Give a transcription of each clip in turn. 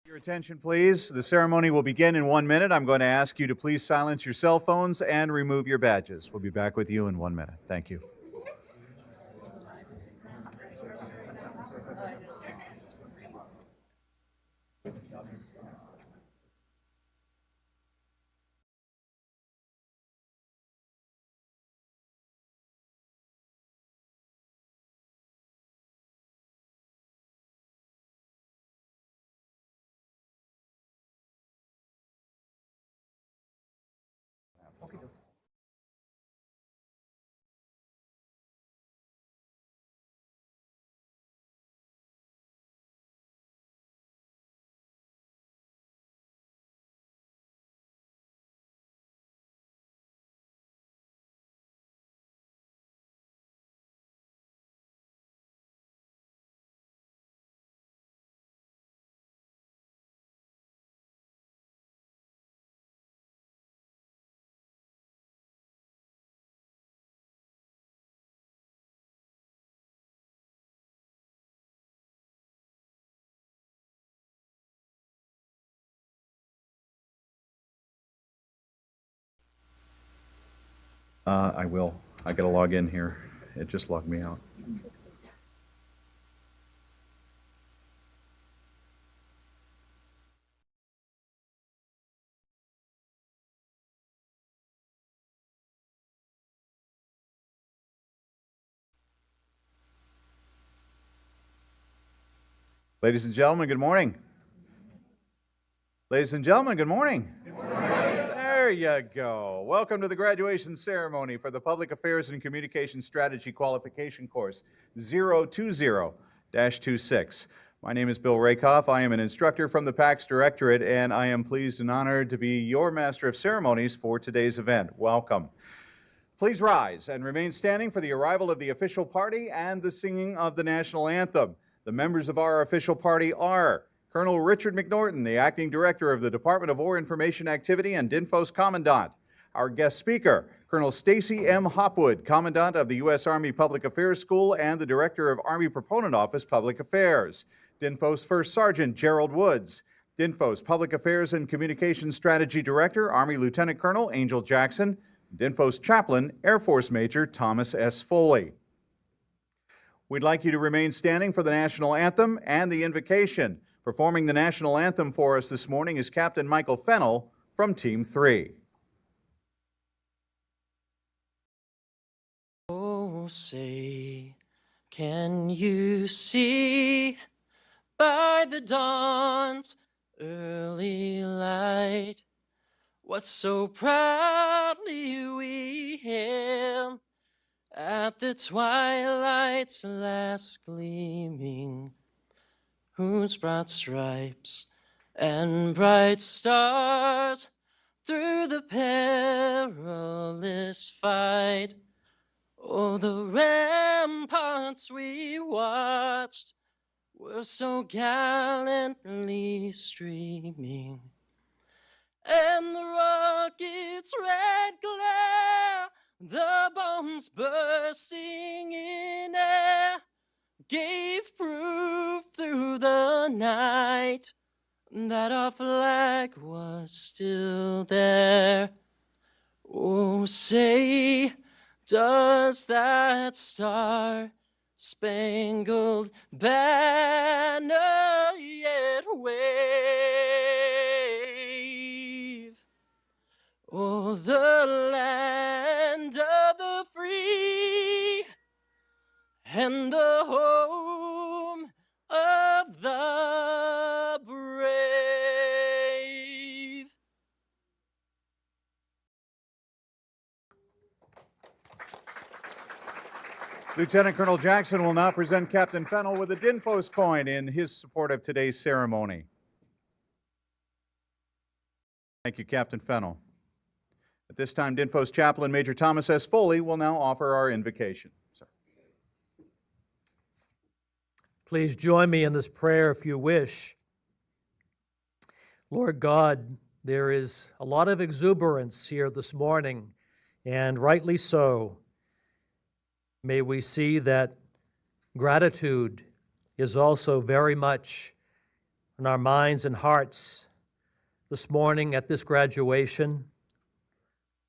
Your attention, please. The ceremony will begin in 1 minute. I'm going to ask you to please silence your cell phones and remove your badges. We'll be back with you in 1 minute. Thank you. I will. I got to log in here. It just logged me out. Ladies and gentlemen, good morning. Ladies and gentlemen, good morning. Good morning. There you go. Welcome to the graduation ceremony for the Public Affairs and Communication Strategy Qualification course 020-26. My name is Bill Rakoff. I am an instructor from the PACS Directorate, and I am pleased and honored to be your Master of Ceremonies for today's event. Welcome. Please rise and remain standing for the arrival of the official party and the singing of the national anthem. The members of our official party are Colonel Richard McNorton, the Acting Director of the Department of War Information Activity and DINFOS Commandant. Our guest speaker, Colonel Stacy M. Hopwood, Commandant of the U.S. Army Public Affairs School and the Director of Army Proponent Office Public Affairs. DINFOS First Sergeant Gerald Woods. DINFOS Public Affairs and Communication Strategy Director, Army Lieutenant Colonel Angel Jackson. DINFOS Chaplain, Air Force Major Thomas S. Foley. We'd like you to remain standing for the national anthem and the invocation. Performing the national anthem for us this morning is Captain Michael Fennell from Team 3. Oh, say, can you see by the dawn's early light what so proudly we hailed at the twilight's last gleaming, whose broad stripes and bright stars through the perilous fight, oh, the ramparts we watched were so gallantly streaming, and the rocket's red glare, the bombs bursting in air, gave proof through the night that our flag was still there. Oh, say, does that star-spangled banner yet wave? Oh, the land of the free and the home of the brave. Lieutenant Colonel Jackson will now present Captain Fennell with a DINFOS coin in his support of today's ceremony. Thank you, Captain Fennell. At this time, DINFOS Chaplain Major Thomas S. Foley will now offer our invocation. Sir. Please join me in this prayer if you wish. Lord God, there is a lot of exuberance here this morning, and rightly so. May we see that gratitude is also very much on our minds and hearts this morning at this graduation.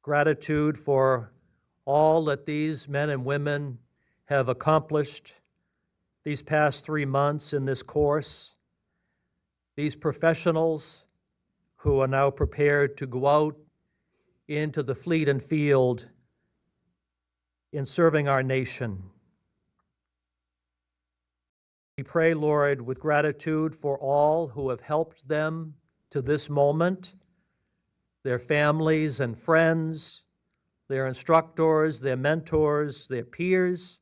Gratitude for all that these men and women have accomplished these past 3 months in this course. These professionals who are now prepared to go out into the fleet and field in serving our nation. We pray, Lord, with gratitude for all who have helped them to this moment, their families and friends, their instructors, their mentors, their peers.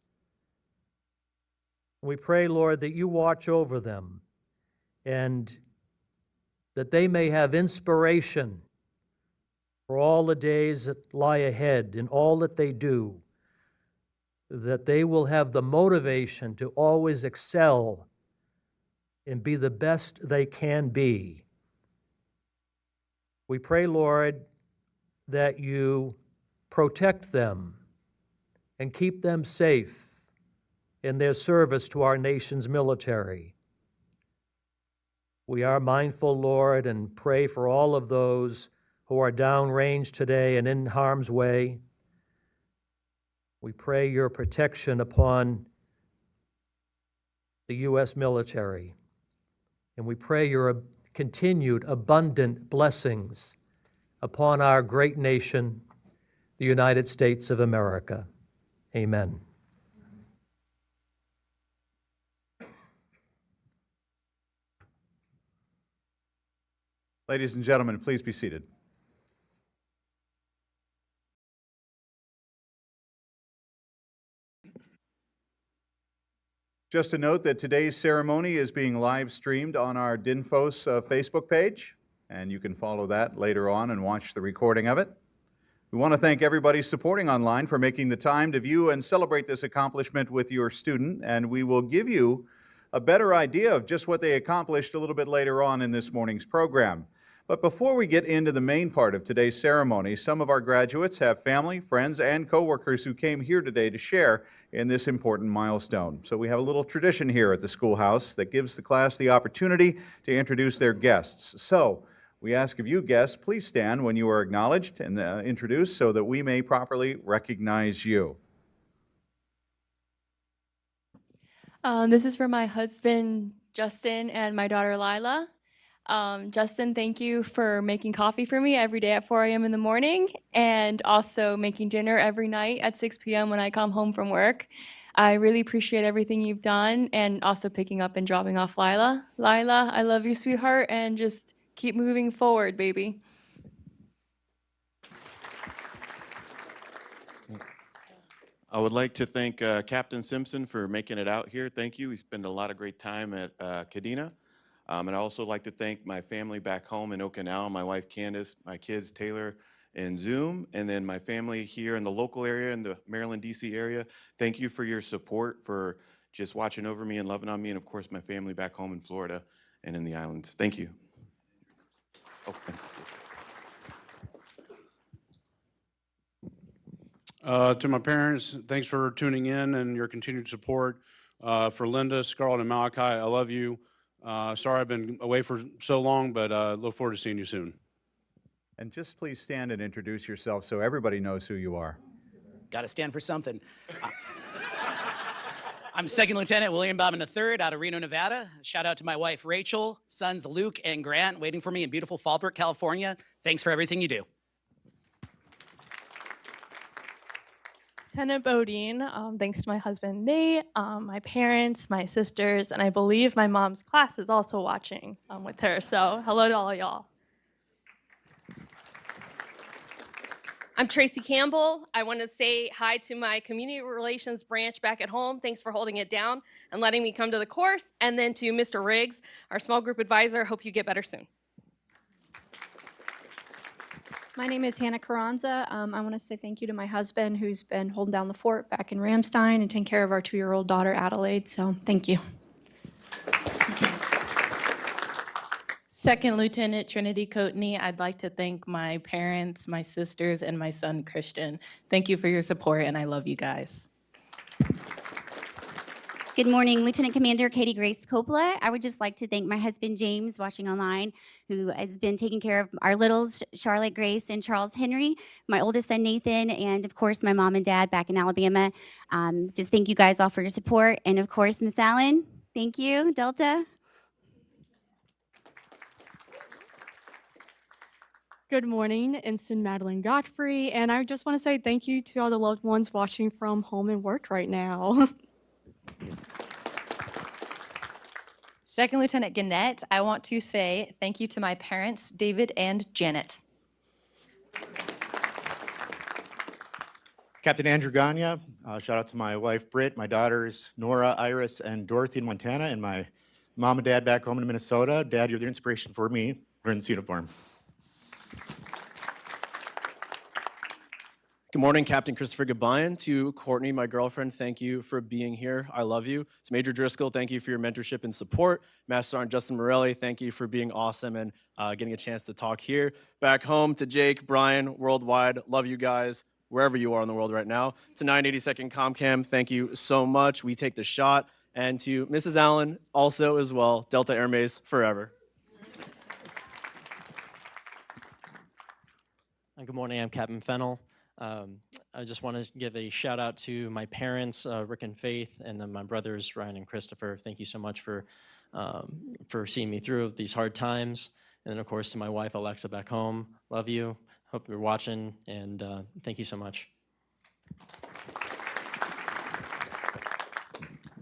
We pray, Lord, that you watch over them and that they may have inspiration for all the days that lie ahead in all that they do, that they will have the motivation to always excel and be the best they can be. We pray, Lord, that you protect them and keep them safe in their service to our nation's military. We are mindful, Lord, and pray for all of those who are downrange today and in harm's way. We pray your protection upon the U.S. military, and we pray your continued abundant blessings upon our great nation, the United States of America. Amen. Ladies and gentlemen, please be seated. Just a note that today's ceremony is being live streamed on our DINFOS Facebook page, and you can follow that later on and watch the recording of it. We want to thank everybody supporting online for making the time to view and celebrate this accomplishment with your student, and we will give you a better idea of just what they accomplished a little bit later on in this morning's program. But before we get into the main part of today's ceremony, some of our graduates have family, friends, and coworkers who came here today to share in this important milestone. So we have a little tradition here at the schoolhouse that gives the class the opportunity to introduce their guests. So we ask of you guests, please stand when you are acknowledged and introduced so that we may properly recognize you. This is for my husband, Justin, and my daughter, Lila. Justin, thank you for making coffee for me every day at 4 a.m. in the morning, and also making dinner every night at 6 p.m. when I come home from work. I really appreciate everything you've done, and also picking up and dropping off Lila. Lila, I love you, sweetheart, and just keep moving forward, baby. I would like to thank Captain Simpson for making it out here. Thank you. We spent a lot of great time at Kadena. And I also like to thank my family back home in Okinawa, my wife Candace, my kids Taylor and Zoom, and then my family here in the local area, in the Maryland, D.C. area. Thank you for your support, for just watching over me and loving on me, and of course my family back home in Florida and in the islands. Thank you. Oh, thank you. To my parents, thanks for tuning in and your continued support. For Linda, Scarlett, and Malachi, I love you. Sorry I've been away for so long, but look forward to seeing you soon. And just please stand and introduce yourself so everybody knows who you are. Got to stand for something. I'm Second Lieutenant William Bobbin III out of Reno, Nevada. Shout out to my wife, Rachel, sons Luke and Grant, waiting for me in beautiful Fallbrook, California. Thanks for everything you do. Lieutenant Bodine, thanks to my husband, Nate, my parents, my sisters, and I believe my mom's class is also watching with her. So hello to all y'all. I'm Tracy Campbell. I want to say hi to my community relations branch back at home. Thanks for holding it down and letting me come to the course. And then to Mr. Riggs, our small group advisor. Hope you get better soon. My name is Hannah Carranza. I want to say thank you to my husband, who's been holding down the fort back in Ramstein and taking care of our 2-year-old daughter, Adelaide. So thank you. Second Lieutenant Trinity Coatney, I'd like to thank my parents, my sisters, and my son, Christian. Thank you for your support, and I love you guys. Good morning, Lieutenant Commander Katie Grace Coppola. I would just like to thank my husband, James, watching online, who has been taking care of our littles, Charlotte Grace and Charles Henry, my oldest son, Nathan, and of course, my mom and dad back in Alabama. Just thank you guys all for your support. And of course, Miss Allen, thank you, Delta. Good morning, Ensign Madeline Godfrey, and I just want to say thank you to all the loved ones watching from home and work right now. Second Lieutenant Gannett, I want to say thank you to my parents, David and Janet. Captain Andrew Ganya, shout out to my wife Britt, my daughters Nora, Iris, and Dorothy in Montana, and my mom and dad back home in Minnesota. Dad, you're the inspiration for me wearing this uniform. Good morning, Captain Christopher Gabayan. To Courtney, my girlfriend, thank you for being here. I love you. To Major Driscoll, thank you for your mentorship and support. Master Sergeant Justin Morelli, thank you for being awesome and getting a chance to talk here. Back home to Jake, Brian, worldwide, love you guys, wherever you are in the world right now. To 982nd ComCam, thank you so much. We take the shot. And to Mrs. Allen, also as well, Delta Air Mace forever. Good morning, I'm Captain Fennell. I just want to give a shout out to my parents, Rick and Faith, and then my brothers, Ryan and Christopher. Thank you so much for seeing me through these hard times. And then, of course, to my wife, Alexa, back home. Love you. Hope you're watching, and thank you so much.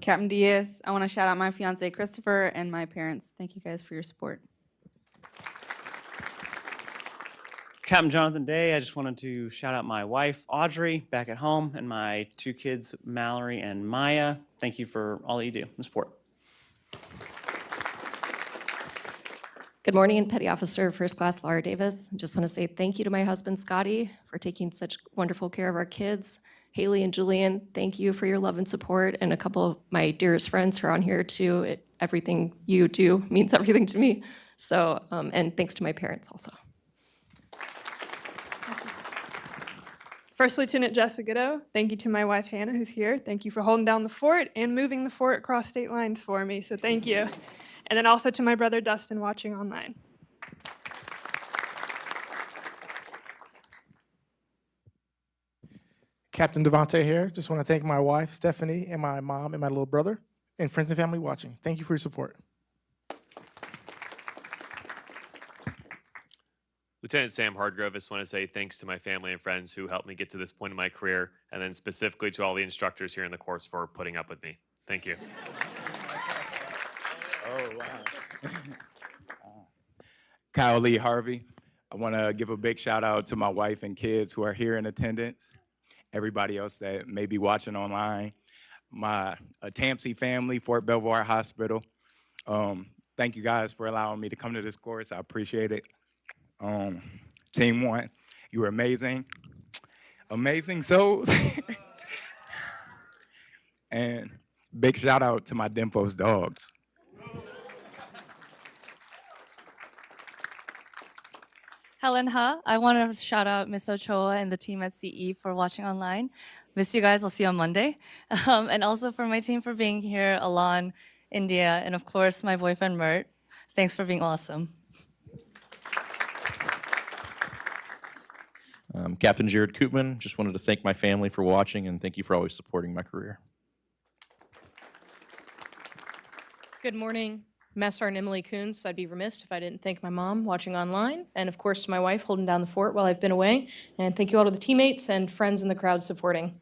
Captain Diaz, I want to shout out my fiance, Christopher, and my parents. Thank you guys for your support. Captain Jonathan Day, I just wanted to shout out my wife, Audrey, back at home, and my two kids, Mallory and Maya. Thank you for all that you do and support. Good morning, Petty Officer First Class Laura Davis. Just want to say thank you to my husband, Scotty, for taking such wonderful care of our kids. Haley and Julian, thank you for your love and support, and a couple of my dearest friends who are on here too. Everything you do means everything to me. So, and thanks to my parents also. First Lieutenant Jessica Giddo, thank you to my wife Hannah, who's here. Thank you for holding down the fort and moving the fort across state lines for me, so thank you. And then also to my brother Dustin watching online. Captain Devontae here. Just want to thank my wife, Stephanie, and my mom and my little brother, and friends and family watching. Thank you for your support. Lieutenant Sam Hardgrove, I just want to say thanks to my family and friends who helped me get to this point in my career, and then specifically to all the instructors here in the course for putting up with me. Thank you. Oh, wow. Kyle Lee Harvey. I want to give a big shout out to my wife and kids who are here in attendance, everybody else that may be watching online, my Tampsey family, Fort Belvoir Hospital. Thank you guys for allowing me to come to this course. I appreciate it. Team 1, you were amazing. Amazing souls. And big shout out to my DINFOS dogs. Helen Ha, I want to shout out Ms. Ochoa and the team at CE for watching online. Miss you guys, I'll see you on Monday. And also for my team for being here, Alon, India, and of course my boyfriend Mert. Thanks for being awesome. Captain Jared Koopman, just wanted to thank my family for watching and thank you for always supporting my career. Good morning, Master Sergeant Emily Coons. I'd be remiss if I didn't thank my mom watching online, and of course to my wife holding down the fort while I've been away. And thank you all to the teammates and friends in the crowd supporting.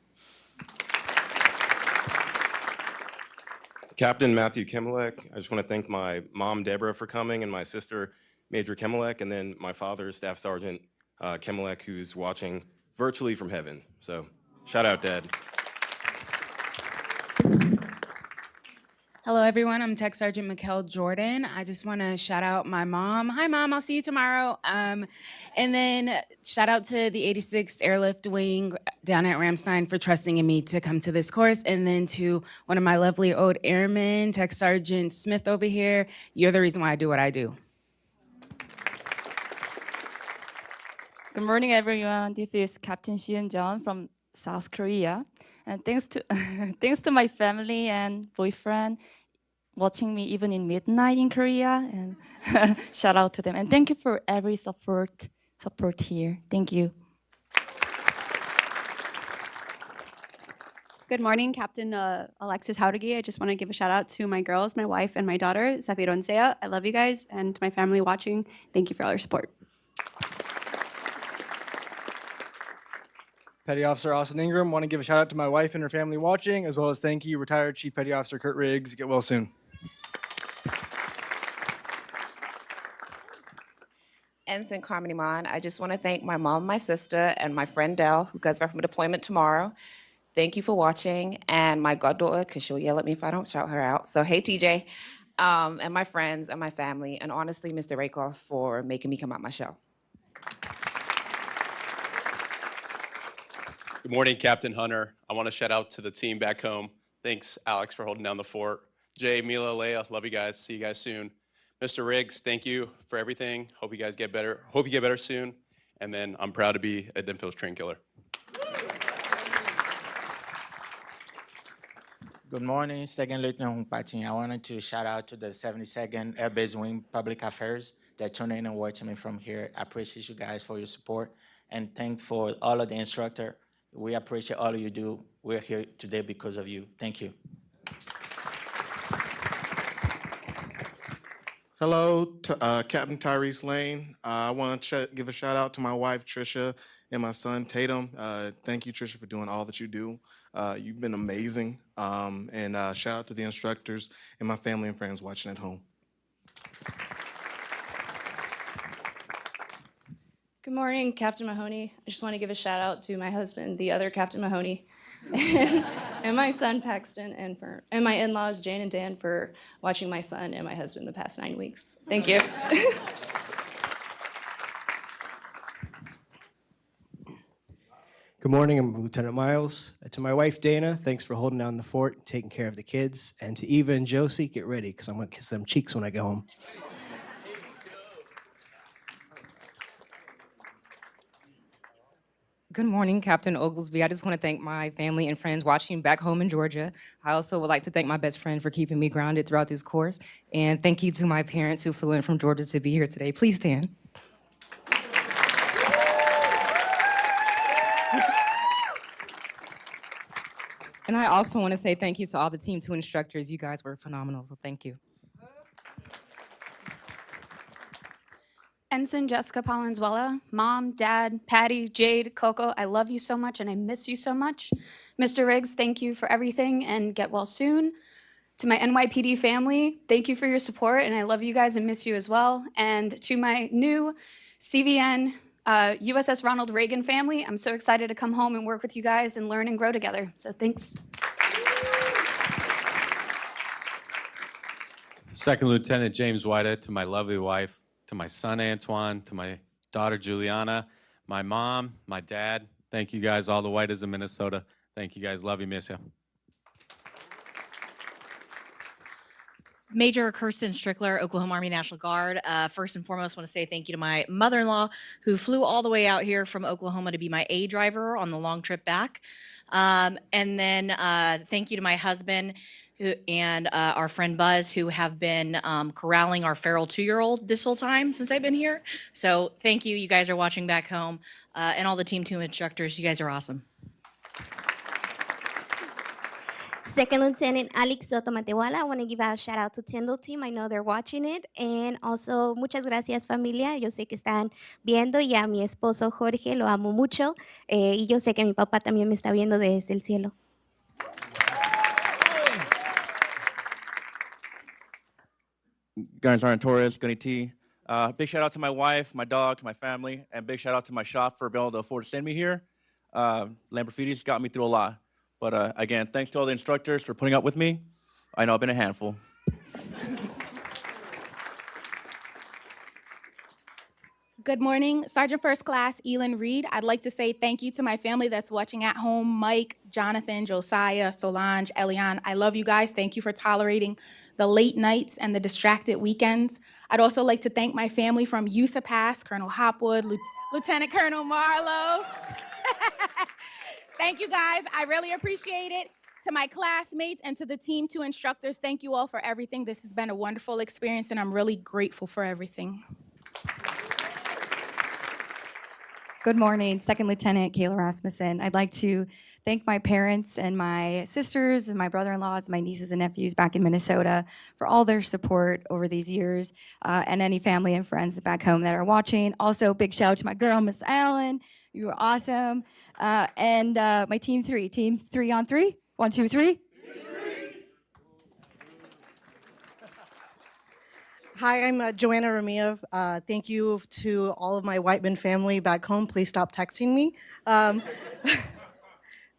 Captain Matthew Kimelek, I just want to thank my mom, Deborah, for coming, and my sister, Major Kimelek, and then my father, Staff Sergeant Kimelek, who's watching virtually from heaven. So shout out, Dad. Hello, everyone. I'm Tech Sergeant Mikkel Jordan. I just want to shout out my mom. Hi, Mom. I'll see you tomorrow. And then shout out to the 86th Airlift Wing down at Ramstein for trusting in me to come to this course. And then to one of my lovely old airmen, Tech Sergeant Smith over here. You're the reason why I do what I do. Good morning, everyone. This is Captain Xian John from South Korea. And thanks to thanks to my family and boyfriend watching me even in midnight in Korea. And shout out to them. And thank you for every support here. Thank you. Good morning, Captain Alexis Haudegi. I just want to give a shout out to my girls, my wife, and my daughter, Zafiro and Sea. I love you guys, and to my family watching, thank you for all your support. Petty Officer Austin Ingram, want to give a shout out to my wife and her family watching, as well as thank you, retired Chief Petty Officer Kurt Riggs. Get well soon. Ensign Carmen Iman, I just want to thank my mom, my sister, and my friend Dell, who goes back from deployment tomorrow. Thank you for watching, and my goddaughter, because she'll yell at me if I don't shout her out. So hey, TJ, and my friends and my family, and honestly, Mr. Rakoff for making me come out my shell. Good morning, Captain Hunter. I want to shout out to the team back home. Thanks, Alex, for holding down the fort. Jay, Mila, Leia, love you guys. See you guys soon. Mr. Riggs, thank you for everything. Hope you guys get better. Hope you get better soon. And then I'm proud to be a DINFOS train killer. Good morning, Second Lieutenant Humpatin. I wanted to shout out to the 72nd Air Base Wing Public Affairs that tuned in and watching me from here. I appreciate you guys for your support, and thanks for all of the instructor. We appreciate all you do. We're here today because of you. Thank you. Hello, to, Captain Tyrese Lane. I want to give a shout out to my wife, Trisha, and my son, Tatum. Thank you, Trisha, for doing all that you do. You've been amazing. And shout out to the instructors and my family and friends watching at home. Good morning, Captain Mahoney. I just want to give a shout out to my husband, the other Captain Mahoney, and my son Paxton, and my in-laws Jane and Dan for watching my son and my husband the past 9 weeks. Thank you. Good morning, I'm Lieutenant Miles. To my wife, Dana, thanks for holding down the fort and taking care of the kids. And to Eva and Josie, get ready, because I'm going to kiss them cheeks when I go home. Good morning, Captain Oglesby. I just want to thank my family and friends watching back home in Georgia. I also would like to thank my best friend for keeping me grounded throughout this course. And thank you to my parents who flew in from Georgia to be here today. Please stand. And I also want to say thank you to all the Team 2 instructors. You guys were phenomenal, so thank you. Ensign Jessica Palenzuela, Mom, Dad, Patty, Jade, Coco, I love you so much and I miss you so much. Mr. Riggs, thank you for everything and get well soon. To my NYPD family, thank you for your support and I love you guys and miss you as well. And to my new CVN USS Ronald Reagan family, I'm so excited to come home and work with you guys and learn and grow together. So thanks. Second Lieutenant James Whitehead, to my lovely wife, to my son Antoine, to my daughter Juliana, my mom, my dad. Thank you guys, all the Whiteheads in Minnesota. Thank you guys, love you, miss you. Major Kirsten Strickler, Oklahoma Army National Guard. First and foremost, want to say thank you to my mother-in-law who flew all the way out here from Oklahoma to be my A driver on the long trip back. And then thank you to my husband and our friend Buzz, who have been corralling our feral 2-year-old this whole time since I've been here. So thank you. You guys are watching back home. And all the Team 2 instructors, you guys are awesome. Second Lieutenant Alex Soto Matehuala, I want to give a shout out to Tyndall team. I know they're watching it. And also, muchas gracias familia. Yo sé que están viendo y a mi esposo Jorge lo amo mucho. Y yo sé que mi papá también me está viendo desde el cielo. Gunner Sergeant Torres, Gunny T. Big shout out to my wife, my dog, to my family, and big shout out to my shop for being able to afford to send me here. Lamborghini's got me through a lot. But again, thanks to all the instructors for putting up with me. I know I've been a handful. Good morning, Sergeant First Class Elin Reed. I'd like to say thank you to my family that's watching at home, Mike, Jonathan, Josiah, Solange, Elian. I love you guys. Thank you for tolerating the late nights and the distracted weekends. I'd also like to thank my family from USAPAS, Colonel Hopwood, Lieutenant Colonel Marlowe. Thank you, guys. I really appreciate it. To my classmates and to the Team 2 instructors, thank you all for everything. This has been a wonderful experience, and I'm really grateful for everything. Good morning, Second Lieutenant Kayla Rasmussen. I'd like to thank my parents and my sisters and my brother-in-laws, my nieces and nephews back in Minnesota for all their support over these years, and any family and friends back home that are watching. Also, big shout out to my girl, Miss Allen. You were awesome. And my Team 3 on 3. 1, 2, 3. Hi, I'm Joanna Ramiev. Thank you to all of my Whiteman family back home. Please stop texting me.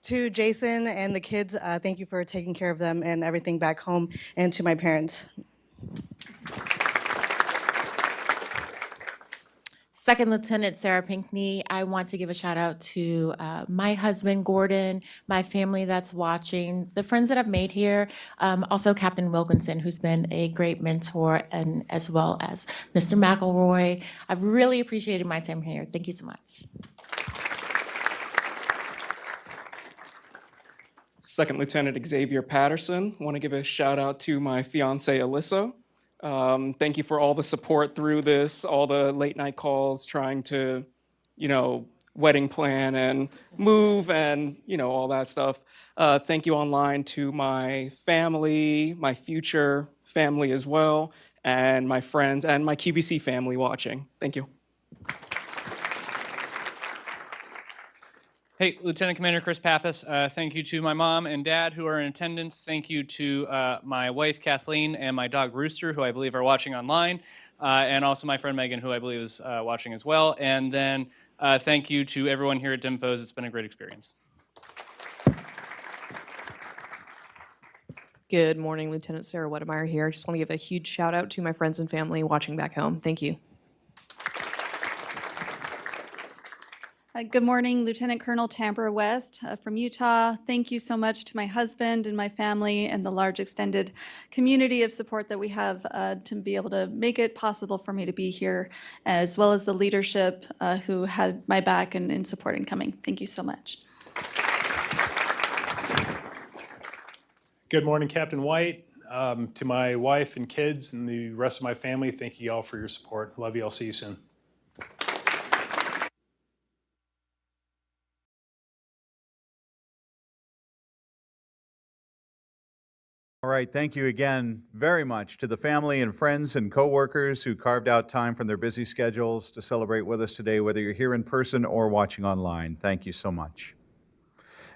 To Jason and the kids, thank you for taking care of them and everything back home. And to my parents. Second Lieutenant Sarah Pinkney, I want to give a shout out to my husband, Gordon, my family that's watching, the friends that I've made here, also Captain Wilkinson, who's been a great mentor, and as well as Mr. McElroy. I've really appreciated my time here. Thank you so much. Second Lieutenant Xavier Patterson, want to give a shout out to my fiance, Alyssa. Thank you for all the support through this, all the late night calls, trying to, wedding plan and move and, all that stuff. Thank you online to my family, my future family as well, and my friends and my QVC family watching. Thank you. Hey, Lieutenant Commander Chris Pappas, thank you to my mom and dad who are in attendance. Thank you to my wife, Kathleen, and my dog, Rooster, who I believe are watching online, and also my friend, Megan, who I believe is watching as well. And then thank you to everyone here at DINFOS. It's been a great experience. Good morning, Lieutenant Sarah Wedemeyer here. I just want to give a huge shout out to my friends and family watching back home. Thank you. Good morning, Lieutenant Colonel Tambra West from Utah. Thank you so much to my husband and my family and the large extended community of support that we have to be able to make it possible for me to be here, as well as the leadership who had my back in supporting coming. Thank you so much. Good morning, Captain White. To my wife and kids and the rest of my family, thank you all for your support. Love you. I'll see you soon. All right, thank you again very much to the family and friends and coworkers who carved out time from their busy schedules to celebrate with us today, whether you're here in person or watching online. Thank you so much.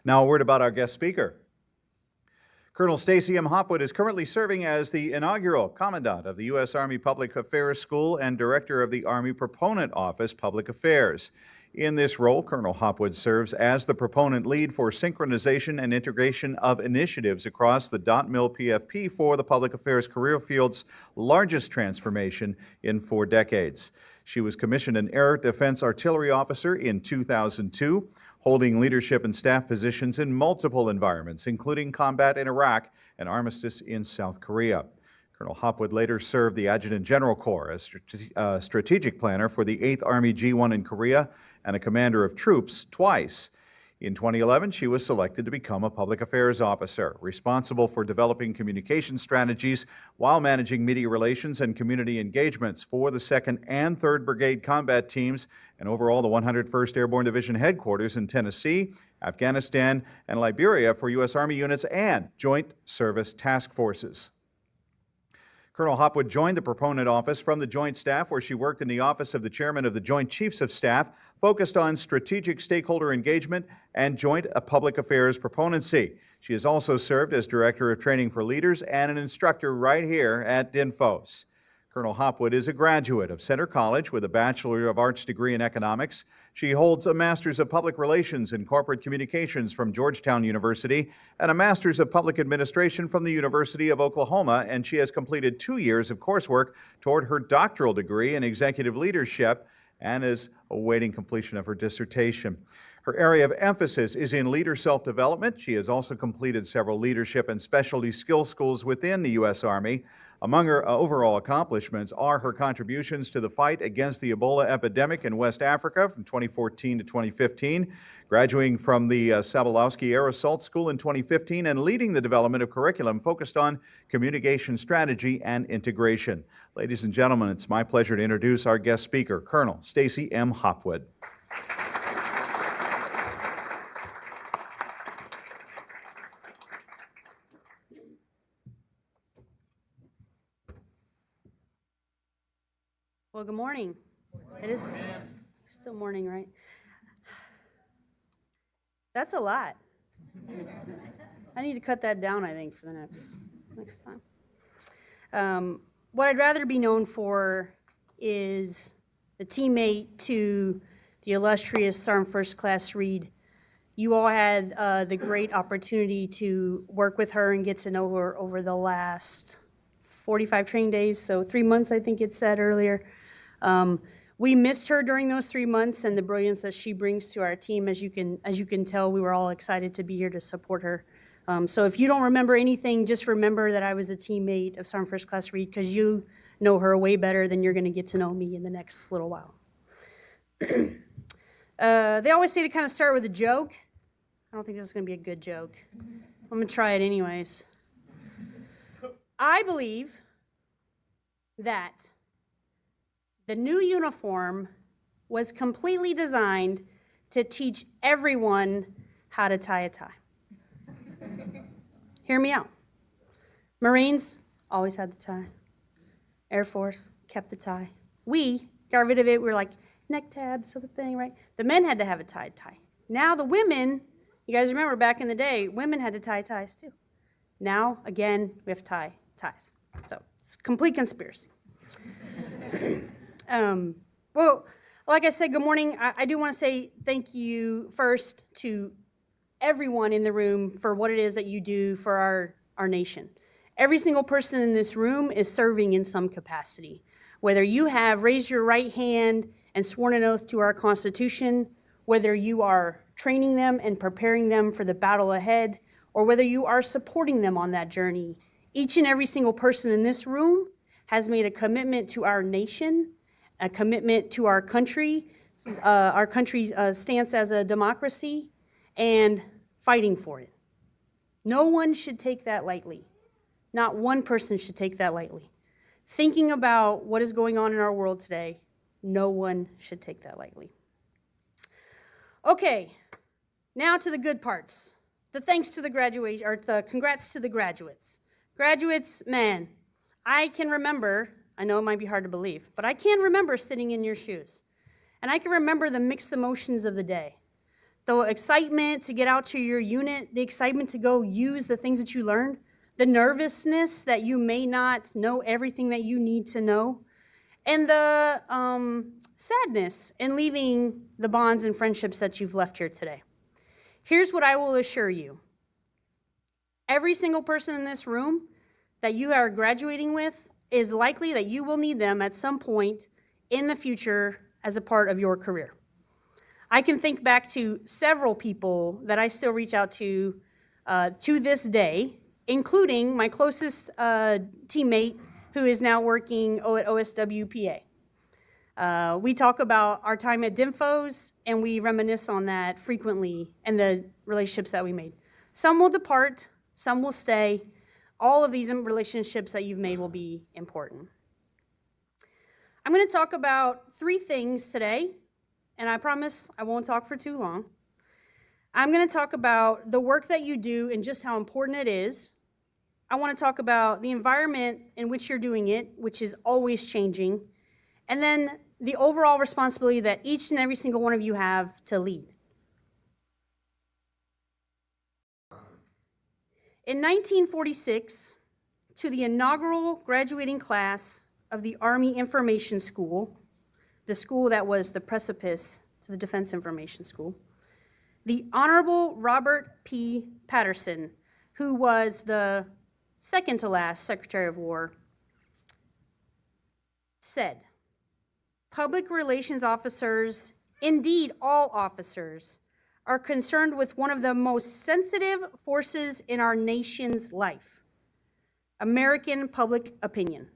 Now a word about our guest speaker. Colonel Stacy M. Hopwood is currently serving as the inaugural Commandant of the U.S. Army Public Affairs School and Director of the Army Proponent Office Public Affairs. In this role, Colonel Hopwood serves as the proponent lead for synchronization and integration of initiatives across the .mil PFP for the public affairs career field's largest transformation in 4 decades. She was commissioned an Air Defense Artillery Officer in 2002, holding leadership and staff positions in multiple environments, including combat in Iraq and armistice in South Korea. Colonel Hopwood later served the Adjutant General Corps as strategic planner for the 8th Army G1 in Korea and a commander of troops twice. In 2011, she was selected to become a public affairs officer, responsible for developing communication strategies while managing media relations and community engagements for the 2nd and 3rd Brigade combat teams and overall the 101st Airborne Division headquarters in Tennessee, Afghanistan, and Liberia for U.S. Army units and Joint Service Task Forces. Colonel Hopwood joined the Proponent Office from the Joint Staff, where she worked in the Office of the Chairman of the Joint Chiefs of Staff, focused on strategic stakeholder engagement and joint public affairs proponency. She has also served as Director of Training for Leaders and an instructor right here at DINFOS. Colonel Hopwood is a graduate of Center College with a Bachelor of Arts degree in economics. She holds a Master's of Public Relations and Corporate Communications from Georgetown University and a Master's of Public Administration from the University of Oklahoma, and she has completed 2 years of coursework toward her doctoral degree in executive leadership and is awaiting completion of her dissertation. Her area of emphasis is in leader self-development. She has also completed several leadership and specialty skill schools within the U.S. Army. Among her overall accomplishments are her contributions to the fight against the Ebola epidemic in West Africa from 2014 to 2015, graduating from the Sabalowski Air Assault School in 2015, and leading the development of curriculum focused on communication strategy and integration. Ladies and gentlemen, it's my pleasure to introduce our guest speaker, Colonel Stacy M. Hopwood. Well, good morning. It is still morning, right? That's a lot. I need to cut that down, I think, for the next time. What I'd rather be known for is a teammate to the illustrious Sergeant First Class Reed. You all had the great opportunity to work with her and get to know her over the last 45 training days, so 3 months, I think it said earlier. We missed her during those 3 months and the brilliance that she brings to our team. As you can tell, we were all excited to be here to support her. So if you don't remember anything, just remember that I was a teammate of Sergeant First Class Reed, because you know her way better than you're going to get to know me in the next little while. They always say to kind of start with a joke. I don't think this is going to be a good joke. I'm going to try it anyways. I believe that the new uniform was completely designed to teach everyone how to tie a tie. Hear me out. Marines always had the tie. Air Force kept the tie. We got rid of it. We were like, neck tabs, sort of thing, right? The men had to have a tied tie. Now the women, you guys remember back in the day, women had to tie ties too. Now, again, we have to tie ties. So it's a complete conspiracy. Well, like I said, good morning. I do want to say thank you first to everyone in the room for what it is that you do for our nation. Every single person in this room is serving in some capacity. Whether you have raised your right hand and sworn an oath to our Constitution, whether you are training them and preparing them for the battle ahead, or whether you are supporting them on that journey, each and every single person in this room has made a commitment to our nation, a commitment to our country's stance as a democracy, and fighting for it. No one should take that lightly. Not one person should take that lightly. Thinking about what is going on in our world today, no one should take that lightly. Okay, now to the good parts. The thanks to the graduation, or the congrats to the graduates. Graduates, man, I can remember, I know it might be hard to believe, but I can remember sitting in your shoes. And I can remember the mixed emotions of the day. The excitement to get out to your unit, the excitement to go use the things that you learned, the nervousness that you may not know everything that you need to know, and the sadness in leaving the bonds and friendships that you've left here today. Here's what I will assure you. Every single person in this room that you are graduating with is likely that you will need them at some point in the future as a part of your career. I can think back to several people that I still reach out to this day, including my closest teammate who is now working at OSWPA. We talk about our time at DINFOS, and we reminisce on that frequently and the relationships that we made. Some will depart, some will stay. All of these relationships that you've made will be important. I'm going to talk about 3 things today, and I promise I won't talk for too long. I'm going to talk about the work that you do and just how important it is. I want to talk about the environment in which you're doing it, which is always changing, and then the overall responsibility that each and every single one of you have to lead. In 1946, to the inaugural graduating class of the Army Information School, the school that was the precipice to the Defense Information School, the Honorable Robert P. Patterson, who was the second to last Secretary of War, said, "Public relations officers, indeed all officers, are concerned with one of the most sensitive forces in our nation's life, American public opinion.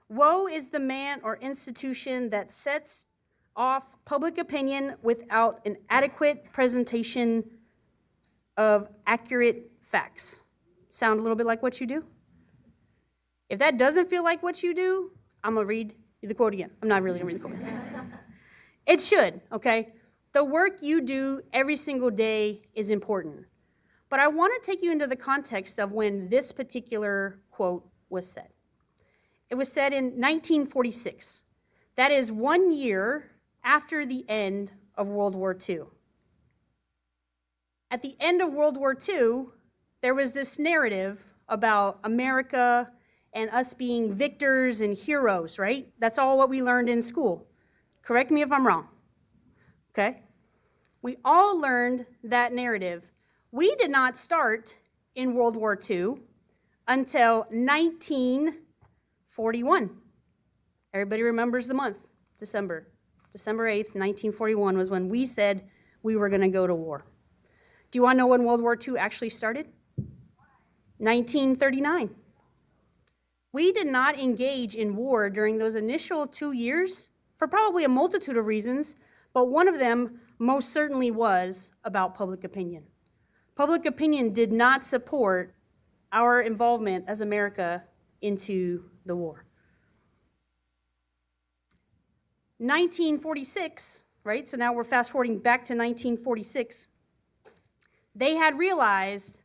Woe is the man or institution that sets off public opinion without an adequate presentation of accurate facts. Sound a little bit like what you do? If that doesn't feel like what you do, I'm gonna read you the quote again. I'm not really gonna read the quote. It should, okay? The work you do every single day is important. But I wanna take you into the context of when this particular quote was said. It was said in 1946. That is 1 year after the end of World War II. At the end of World War II, there was this narrative about America and us being victors and heroes, right? That's all what we learned in school. Correct me if I'm wrong, okay? We all learned that narrative. We did not start in World War II until 1941. Everybody remembers the month, December. December 8th, 1941 was when we said we were gonna go to war. Do you wanna know when World War II actually started? 1939. We did not engage in war during those initial 2 years for probably a multitude of reasons, but one of them most certainly was about public opinion. Public opinion did not support our involvement as America into the war. 1946, right? So now we're fast forwarding back to 1946. They had realized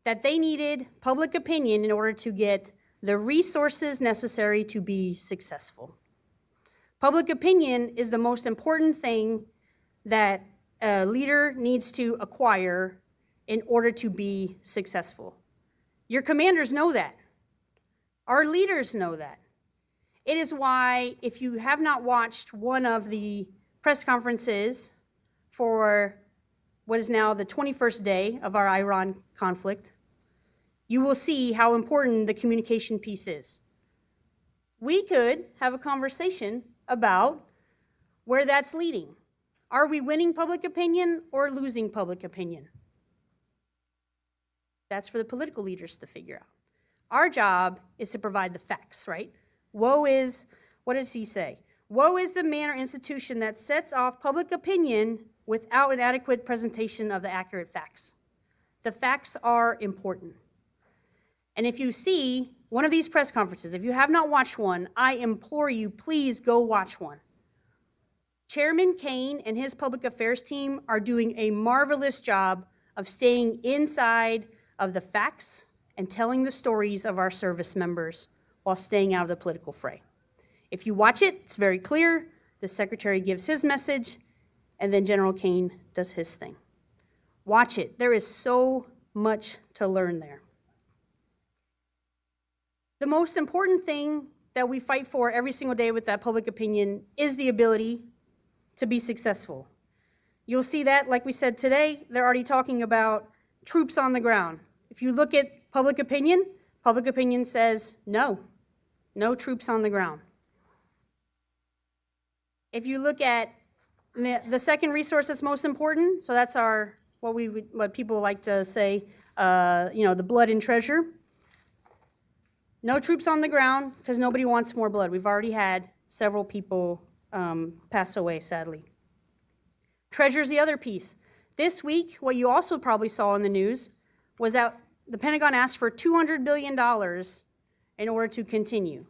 that they needed public opinion in order to get the resources necessary to be successful. Public opinion is the most important thing that a leader needs to acquire in order to be successful. Your commanders know that. Our leaders know that. It is why, if you have not watched one of the press conferences for what is now the 21st day of our Iran conflict, you will see how important the communication piece is. We could have a conversation about where that's leading. Are we winning public opinion or losing public opinion? That's for the political leaders to figure out. Our job is to provide the facts, right? Woe is, what does he say? Woe is the man or institution that sets off public opinion without an adequate presentation of the accurate facts. The facts are important. And if you see one of these press conferences, if you have not watched one, I implore you, please go watch one. Chairman Kane and his public affairs team are doing a marvelous job of staying inside of the facts and telling the stories of our service members while staying out of the political fray. If you watch it, it's very clear. The secretary gives his message, and then General Kane does his thing. Watch it. There is so much to learn there. The most important thing that we fight for every single day with that public opinion is the ability to be successful. You'll see that, like we said today, they're already talking about troops on the ground. If you look at public opinion says no troops on the ground. If you look at the second resource that's most important, so that's our, what people like to say, the blood and treasure. No troops on the ground because nobody wants more blood. We've already had several people pass away, sadly. Treasure's the other piece. This week, what you also probably saw in the news was that the Pentagon asked for $200 billion in order to continue.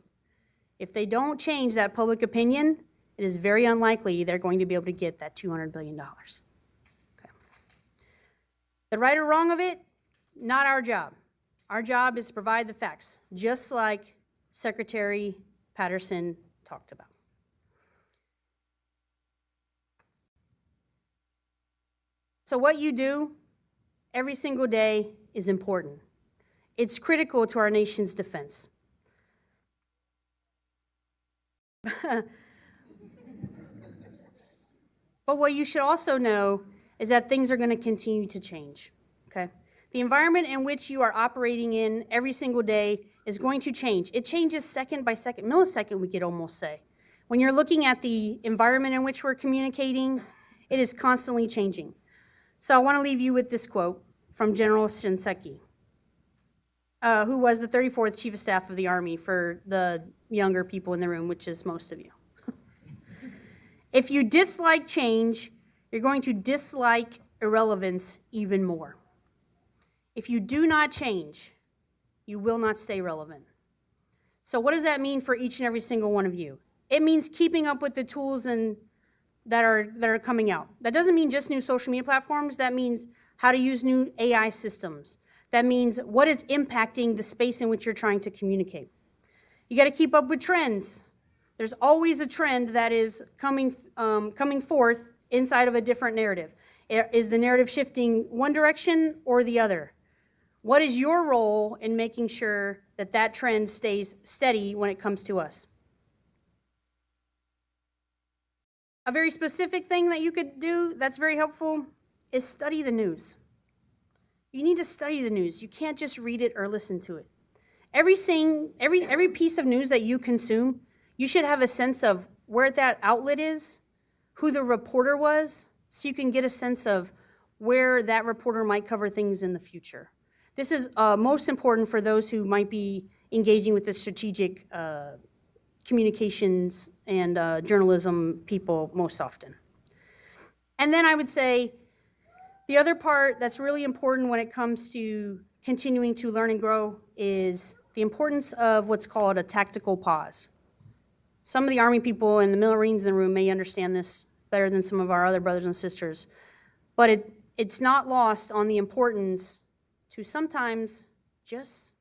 If they don't change that public opinion, it is very unlikely they're going to be able to get that $200 billion. Okay. The right or wrong of it, not our job. Our job is to provide the facts, just like Secretary Patterson talked about. So what you do every single day is important. It's critical to our nation's defense. But what you should also know is that things are going to continue to change, okay? The environment in which you are operating in every single day is going to change. It changes second by second, millisecond, we could almost say. When you're looking at the environment in which we're communicating, it is constantly changing. So I want to leave you with this quote from General Shinseki, who was the 34th Chief of Staff of the Army, for the younger people in the room, which is most of you. If you dislike change, you're going to dislike irrelevance even more. If you do not change, you will not stay relevant. So what does that mean for each and every single one of you? It means keeping up with the tools that are coming out. That doesn't mean just new social media platforms. That means how to use new AI systems. That means what is impacting the space in which you're trying to communicate. You got to keep up with trends. There's always a trend that is coming forth inside of a different narrative. Is the narrative shifting one direction or the other? What is your role in making sure that that trend stays steady when it comes to us? A very specific thing that you could do that's very helpful is study the news. You need to study the news. You can't just read it or listen to it. Every piece of news that you consume, you should have a sense of where that outlet is, who the reporter was, so you can get a sense of where that reporter might cover things in the future. This is most important for those who might be engaging with the strategic communications and journalism people most often. And then I would say the other part that's really important when it comes to continuing to learn and grow is the importance of what's called a tactical pause. Some of the Army people and the Marines in the room may understand this better than some of our other brothers and sisters, but it's not lost on the importance to sometimes just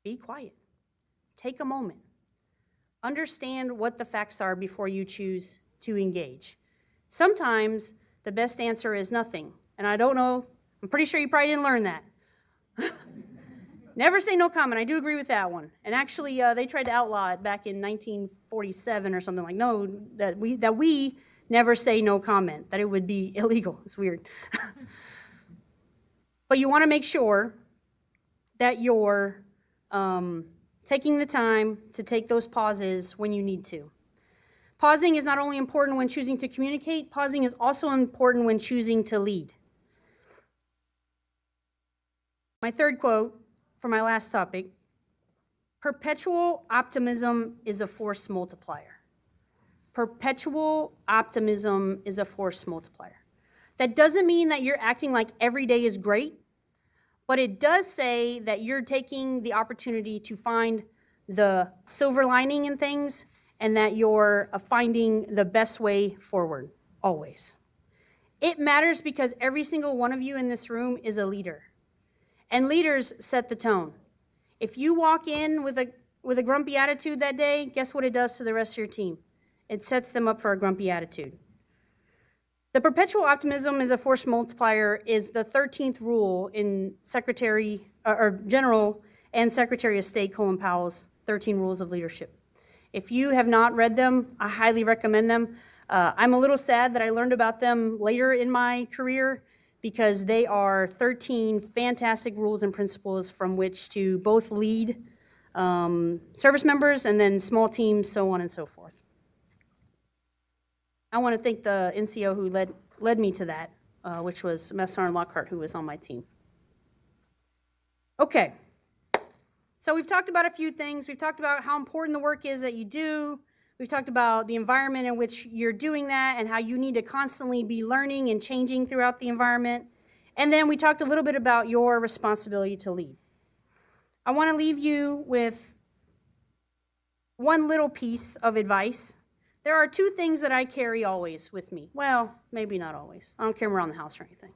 be quiet. Take a moment. Understand what the facts are before you choose to engage. Sometimes the best answer is nothing, and I don't know, I'm pretty sure you probably didn't learn that. Never say no comment. I do agree with that one. And actually, they tried to outlaw it back in 1947 or something, like, no, that we never say no comment, that it would be illegal. It's weird. But you want to make sure that you're taking the time to take those pauses when you need to. Pausing is not only important when choosing to communicate, pausing is also important when choosing to lead. My third quote for my last topic: perpetual optimism is a force multiplier. Perpetual optimism is a force multiplier. That doesn't mean that you're acting like every day is great, but it does say that you're taking the opportunity to find the silver lining in things and that you're finding the best way forward, always. It matters because every single one of you in this room is a leader. And leaders set the tone. If you walk in with a grumpy attitude that day, guess what it does to the rest of your team? It sets them up for a grumpy attitude. The perpetual optimism is a force multiplier is the 13th rule in General and Secretary of State Colin Powell's 13 Rules of Leadership. If you have not read them, I highly recommend them. I'm a little sad that I learned about them later in my career, because they are 13 fantastic rules and principles from which to both lead service members and then small teams, so on and so forth. I want to thank the NCO who led me to that, which was Master Sergeant Lockhart, who was on my team. Okay, so we've talked about a few things. We've talked about how important the work is that you do. We've talked about the environment in which you're doing that and how you need to constantly be learning and changing throughout the environment. And then we talked a little bit about your responsibility to lead. I want to leave you with one little piece of advice. There are two things that I carry always with me. Well, maybe not always. I don't carry them around the house or anything.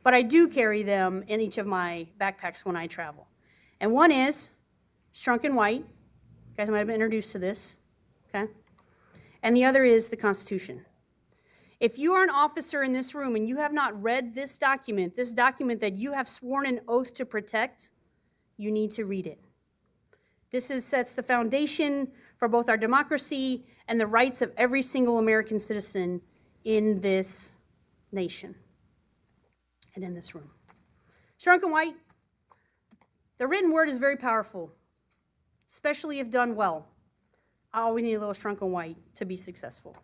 But I do carry them in each of my backpacks when I travel. And one is Shrunken White. You guys might have been introduced to this. Okay? And the other is the Constitution. If you are an officer in this room and you have not read this document that you have sworn an oath to protect, you need to read it. This sets the foundation for both our democracy and the rights of every single American citizen in this nation and in this room. Shrunken White, the written word is very powerful, especially if done well. I always need a little Shrunken White to be successful.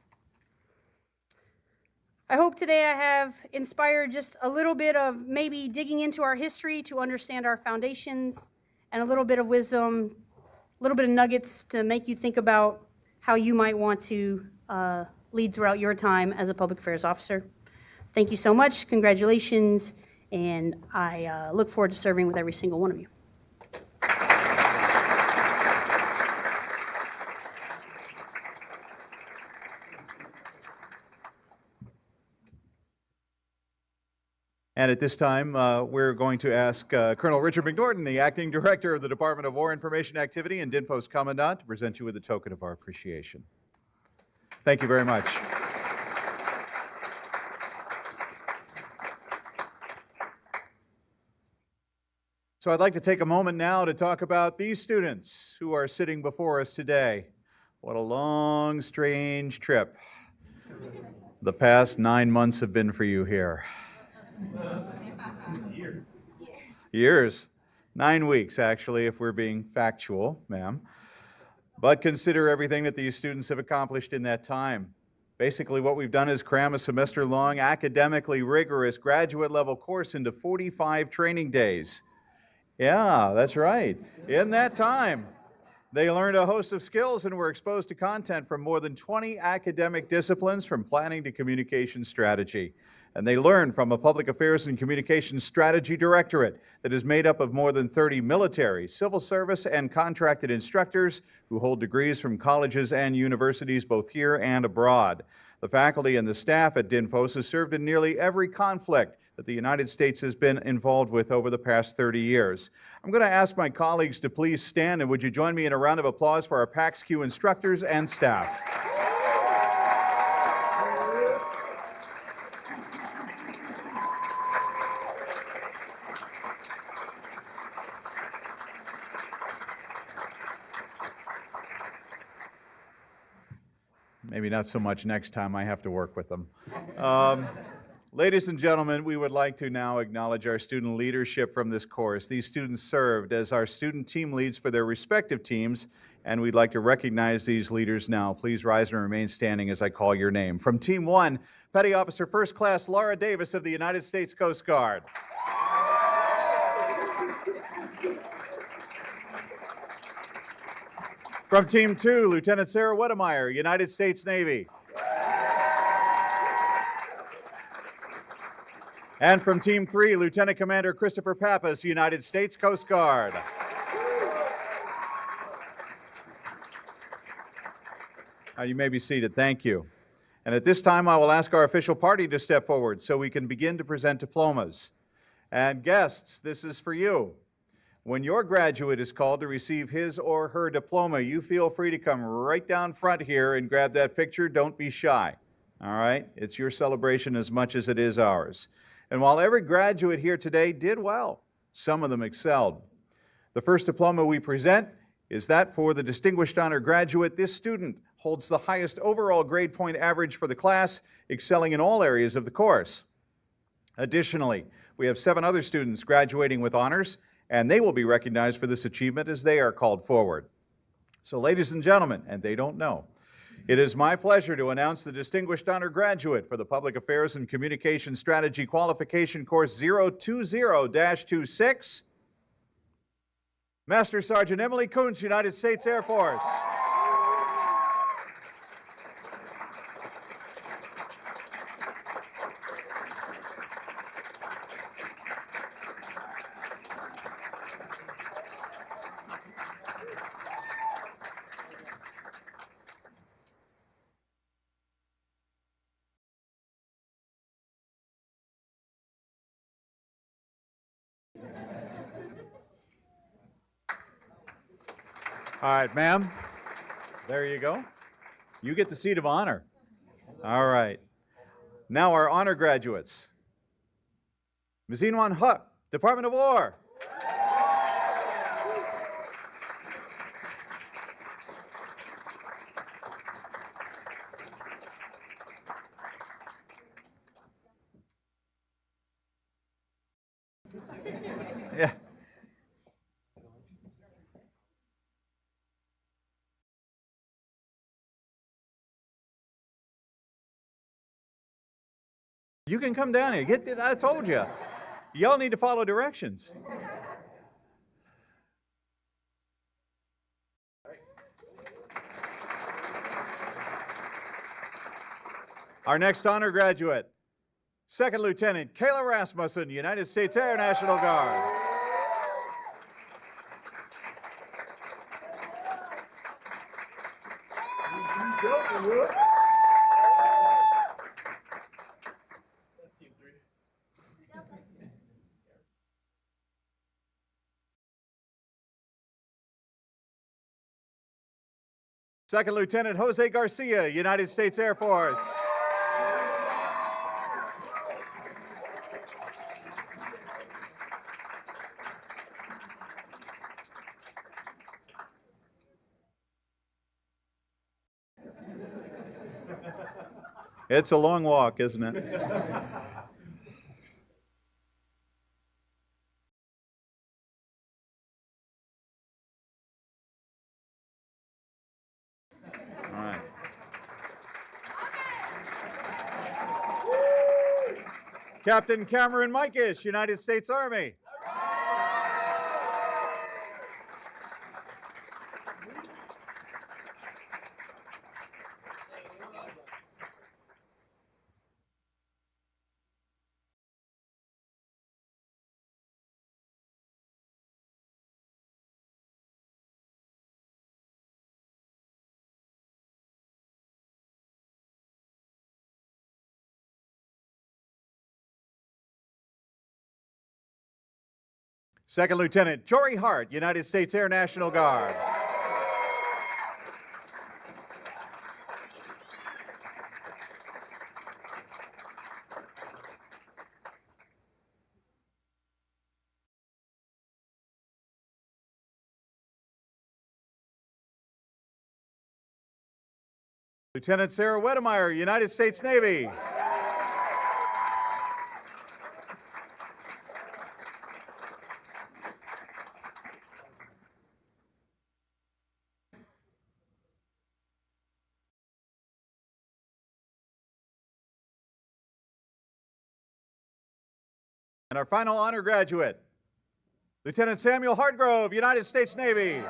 I hope today I have inspired just a little bit of maybe digging into our history to understand our foundations, and a little bit of wisdom, a little bit of nuggets to make you think about how you might want to lead throughout your time as a public affairs officer. Thank you so much. Congratulations. And I look forward to serving with every single one of you. And at this time, we're going to ask Colonel Richard McNorton, the Acting Director of the Department of War Information Activity and DINFOS Commandant, to present you with a token of our appreciation. Thank you very much. So I'd like to take a moment now to talk about these students who are sitting before us today. What a long, strange trip the past 9 months have been for you here. Years. 9 weeks, actually, if we're being factual, ma'am. But consider everything that these students have accomplished in that time. Basically, what we've done is cram a semester-long, academically rigorous graduate-level course into 45 training days. Yeah, that's right. In that time, they learned a host of skills and were exposed to content from more than 20 academic disciplines, from planning to communication strategy. And they learned from a Public Affairs and Communications Strategy Directorate that is made up of more than 30 military, civil service, and contracted instructors who hold degrees from colleges and universities both here and abroad. The faculty and the staff at DINFOS has served in nearly every conflict that the United States has been involved with over the past 30 years. I'm going to ask my colleagues to please stand, and would you join me in a round of applause for our PACS instructors and staff. Maybe not so much next time I have to work with them. Ladies and gentlemen, we would like to now acknowledge our student leadership from this course. These students served as our student team leads for their respective teams, and we'd like to recognize these leaders now. Please rise and remain standing as I call your name. From Team 1, Petty Officer First Class Laura Davis of the United States Coast Guard. From Team 2, Lieutenant Sarah Wedemeyer, United States Navy. And from Team 3, Lieutenant Commander Christopher Pappas, United States Coast Guard. Now you may be seated. Thank you. And at this time, I will ask our official party to step forward so we can begin to present diplomas. And guests, this is for you. When your graduate is called to receive his or her diploma, you feel free to come right down front here and grab that picture. Don't be shy. All right? It's your celebration as much as it is ours. And while every graduate here today did well, some of them excelled. The first diploma we present is that for the Distinguished Honor Graduate. This student holds the highest overall grade point average for the class, excelling in all areas of the course. Additionally, we have 7 other students graduating with honors, and they will be recognized for this achievement as they are called forward. So ladies and gentlemen, and they don't know, it is my pleasure to announce the Distinguished Honor Graduate for the Public Affairs and Communication Strategy Qualification Course 020-26, Master Sergeant Emily Kuntz, United States Air Force. All right, ma'am, there you go. You get the seat of honor. All right. Now our honor graduates. Ms. Inwan Huck, Department of War. Yeah. You can come down here. I told you. Y'all need to follow directions. Our next honor graduate, Second Lieutenant Kayla Rasmussen, United States Air National Guard. Second Lieutenant Jose Garcia, United States Air Force. It's a long walk, isn't it? All right. Captain Cameron Mikish, United States Army. Second Lieutenant Jory Hart, United States Air National Guard. Lieutenant Sarah Wedemeyer, United States Navy. And our final honor graduate, Lieutenant Samuel Hartgrove, United States Navy.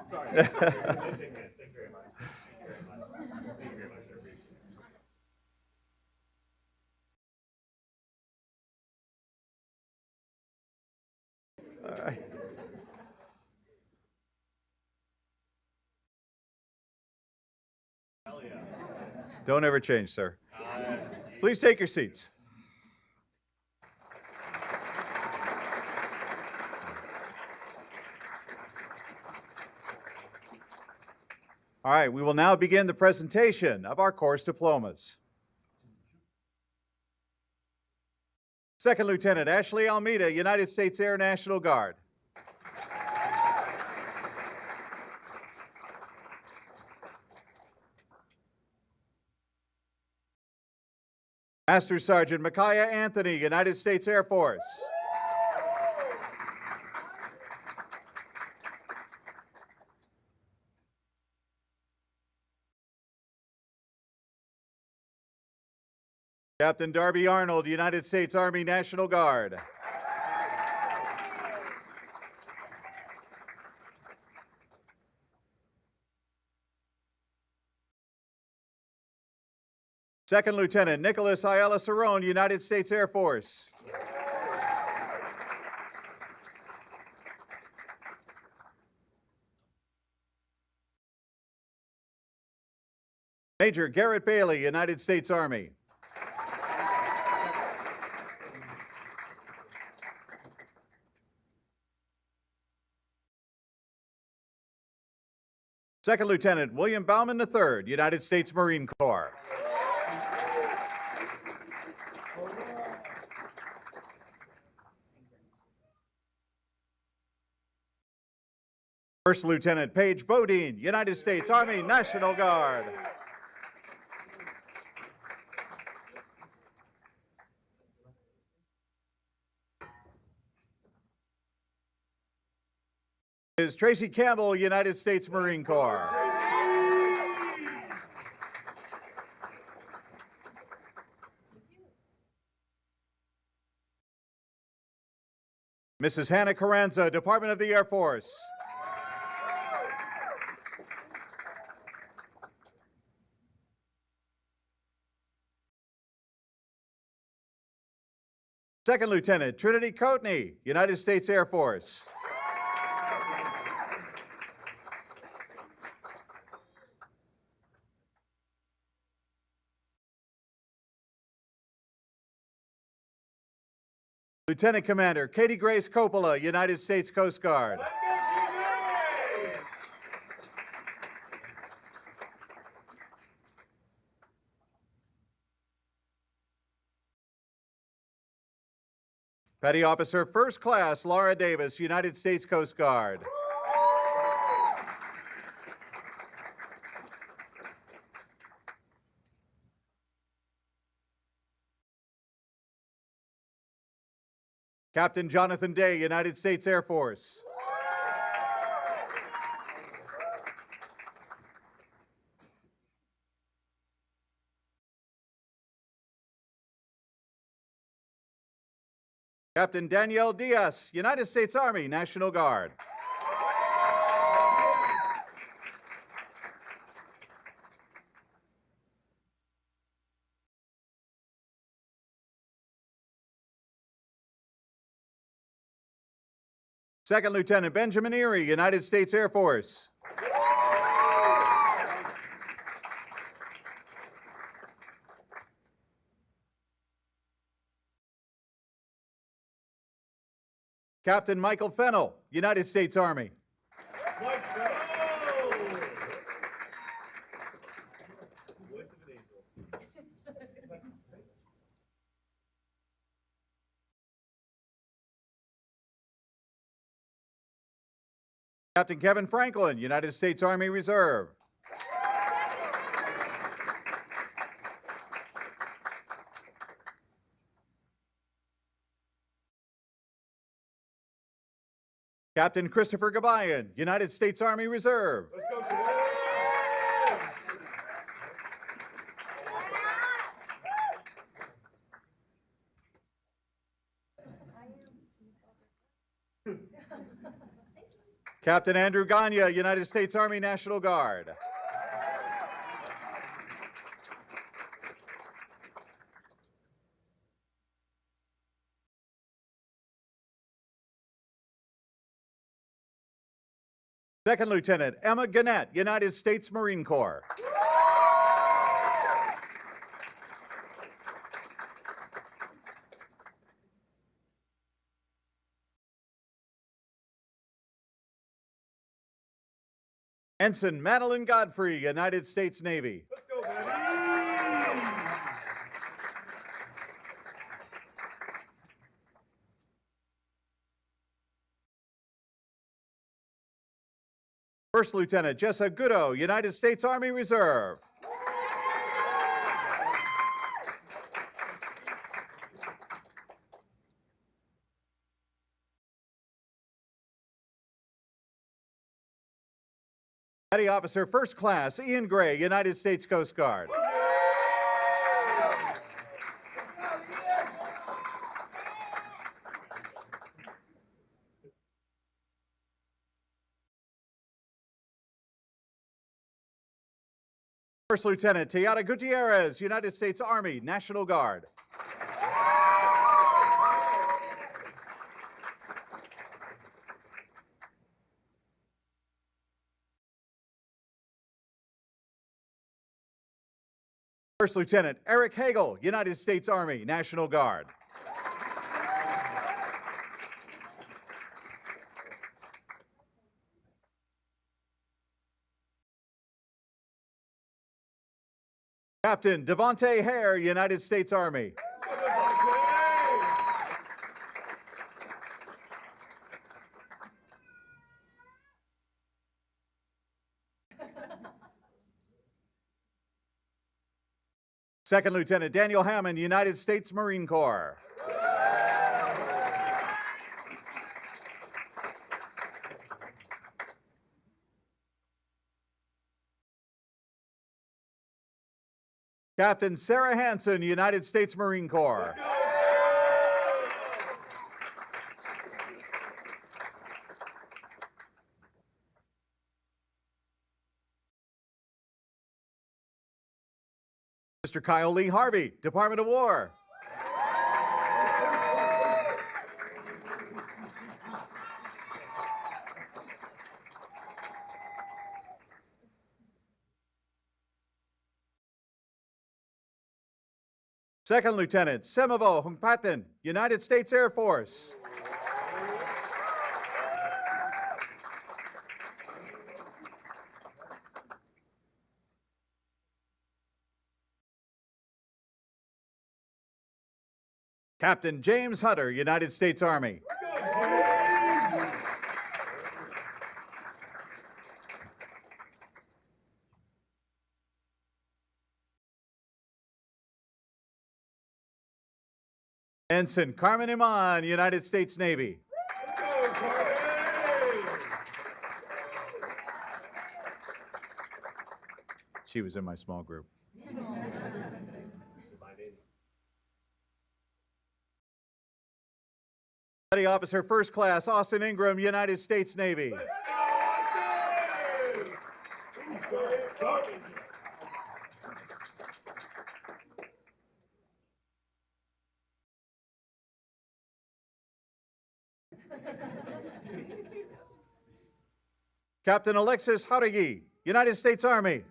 Sorry. Thank you very much. Thank you very much. All right. Hell yeah. Don't ever change, sir. Please take your seats. All right, we will now begin the presentation of our course diplomas. Second Lieutenant Ashley Almeida, United States Air National Guard. Master Sergeant Micaiah Anthony, United States Air Force. Captain Darby Arnold, United States Army National Guard. Second Lieutenant Nicholas Ayala Cerrone, United States Air Force. Major Garrett Bailey, United States Army. Second Lieutenant William Bauman III, United States Marine Corps. First Lieutenant Paige Bodine, United States Army National Guard. is Tracy Campbell, United States Marine Corps. Mrs. Hannah Carranza, Department of the Air Force. Second Lieutenant Trinity Coatney, United States Air Force. Lieutenant Commander Katie Grace Coppola, United States Coast Guard. Petty Officer First Class Laura Davis, United States Coast Guard. Captain Jonathan Day, United States Air Force. Captain Danielle Diaz, United States Army, National Guard. Second Lieutenant Benjamin Erie, United States Air Force. Captain Michael Fennell, United States Army. Captain Kevin Franklin, United States Army Reserve. Captain Christopher Gabayan, United States Army Reserve. Captain Andrew Gagne, United States Army National Guard. Second Lieutenant Emma Gannett, United States Marine Corps. Ensign Madeline Godfrey, United States Navy. Let's go, baby! First Lieutenant Jessa Goodo, United States Army Reserve. Petty Officer First Class Ian Gray, United States Coast Guard. First Lieutenant Tayada Gutierrez, United States Army National Guard. First Lieutenant Eric Hagel, United States Army National Guard. Captain Devontae Hare, United States Army. Second Lieutenant Daniel Hammond, United States Marine Corps. Captain Sarah Hansen, United States Marine Corps. Mr. Kyle Lee Harvey, Department of War. Second Lieutenant Semavo Hungpatin, United States Air Force. Captain James Hunter, United States Army. Ensign Carmen Iman, United States Navy. She was in my small group. Petty Officer First Class Austin Ingram, United States Navy. Captain Alexis Harigi, United States Army.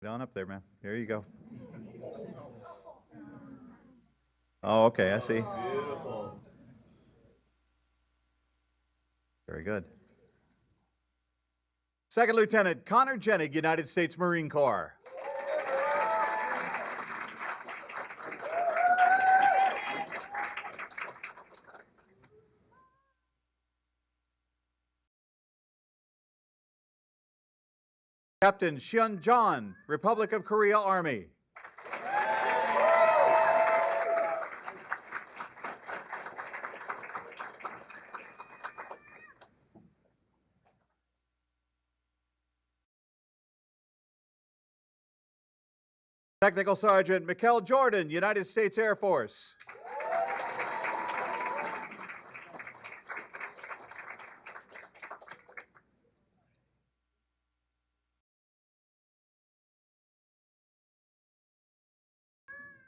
Get on up there, man. Here you go. Oh, okay, I see. Beautiful. Very good. Second Lieutenant Connor Jenig, United States Marine Corps. Captain Hyun John, Republic of Korea Army. Technical Sergeant Mikkel Jordan, United States Air Force.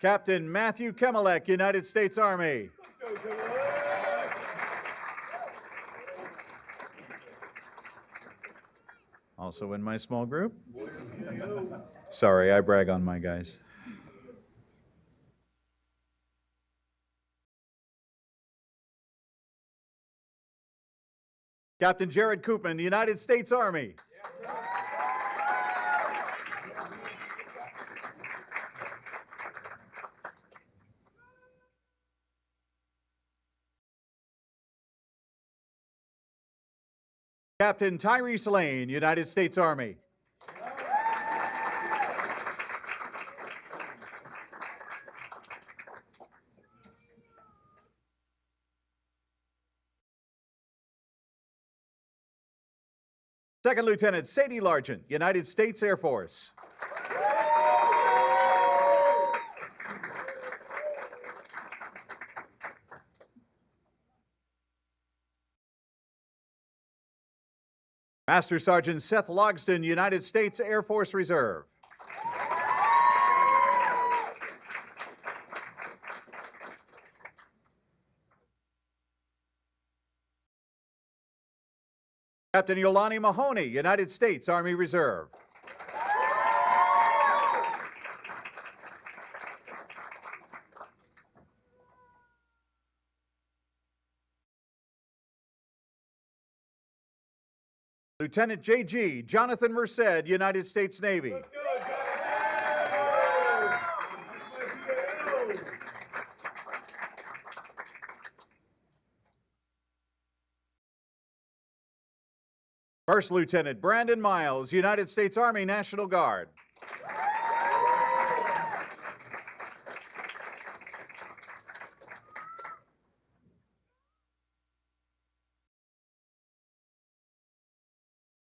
Captain Matthew Kemelek, United States Army. Also in my small group. Sorry, I brag on my guys. Captain Jared Koopman, United States Army. Captain Tyrese Lane, United States Army. Second Lieutenant Sadie Largent, United States Air Force. Master Sergeant Seth Logston, United States Air Force Reserve. Captain Yolani Mahoney, United States Army Reserve. Lieutenant J.G. Jonathan Merced, United States Navy. First Lieutenant Brandon Miles, United States Army National Guard.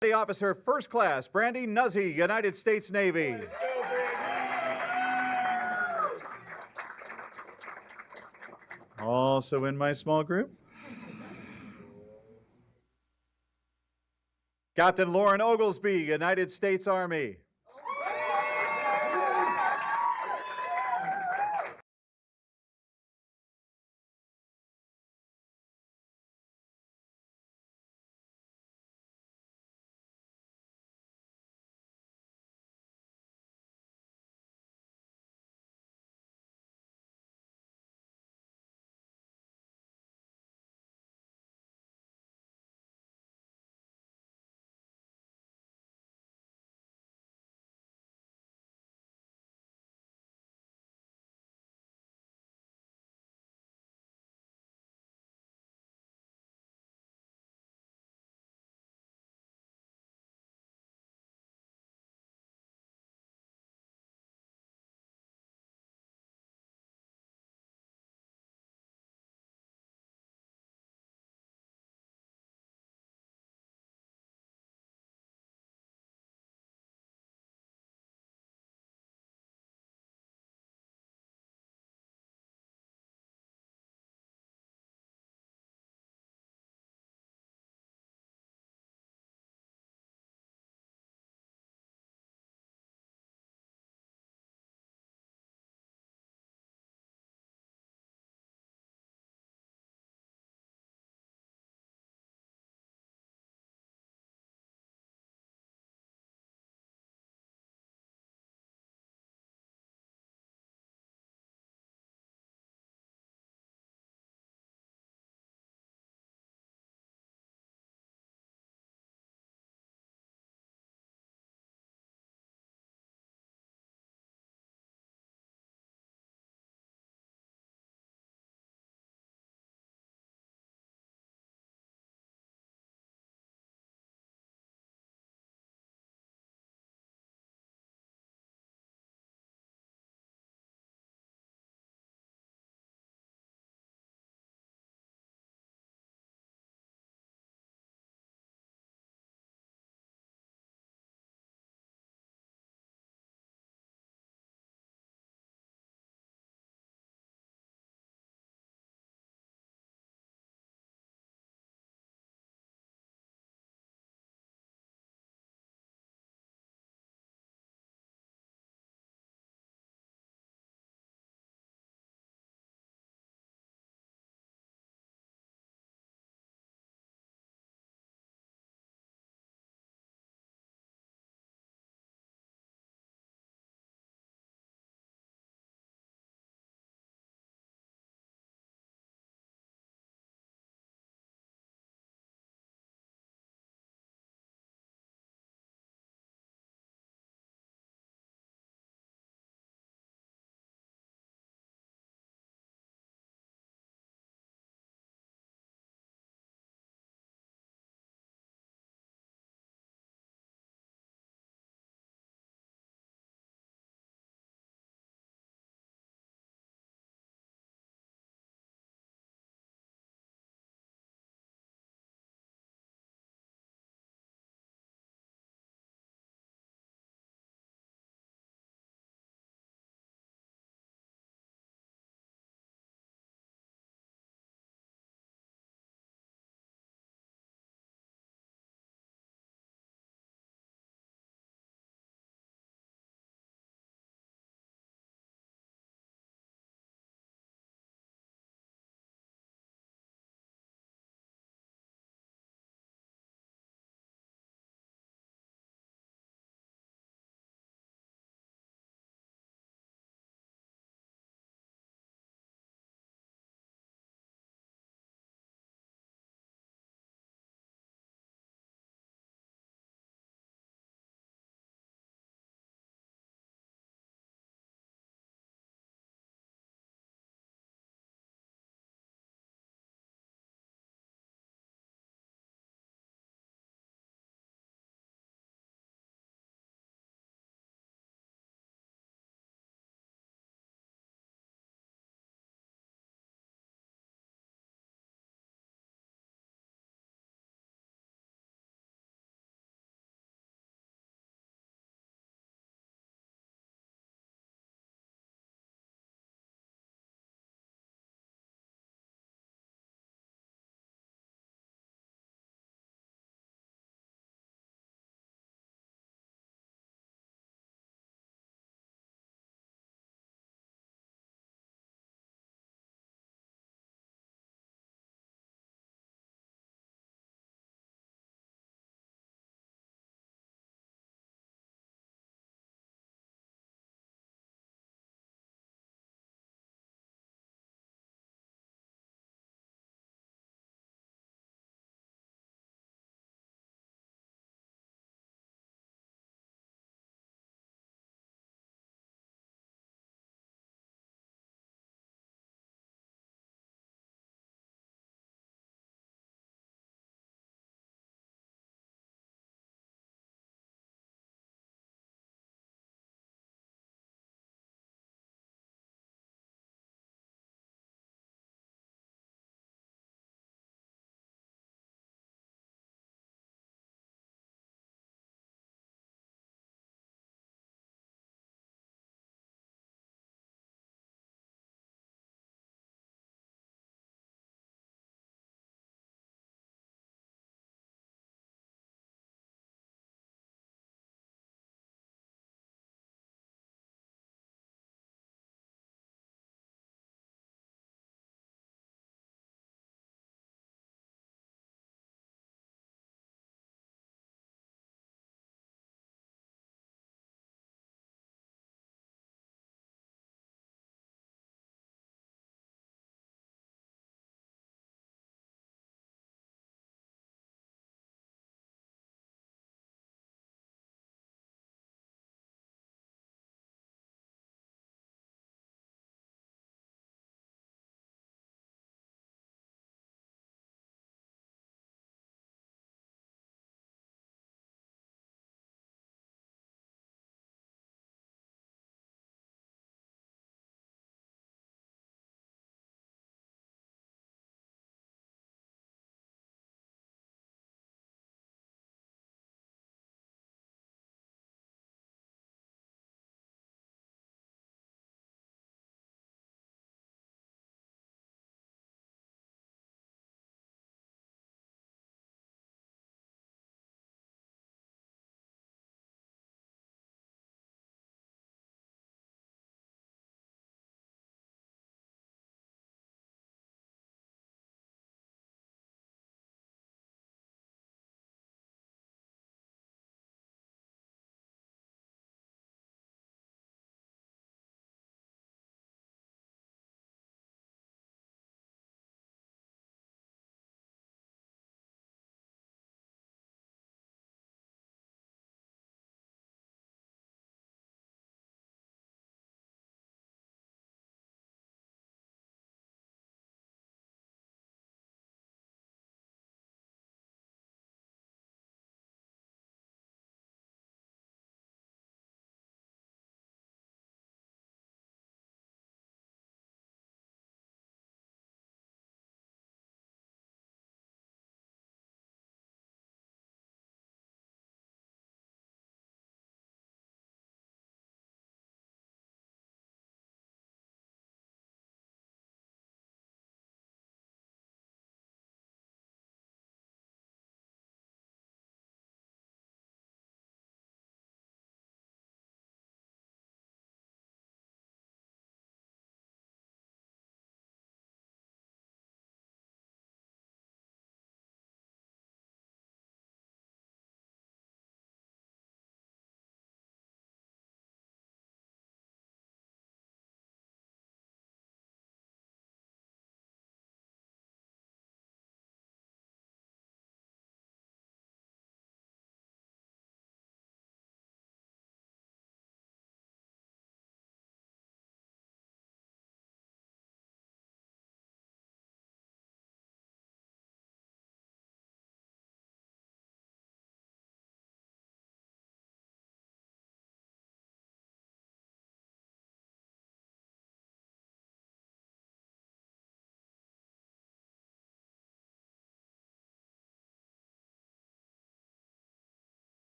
Petty Officer First Class Brandy Nuzzy, United States Navy. Also in my small group, Captain Lauren Oglesby, United States Army.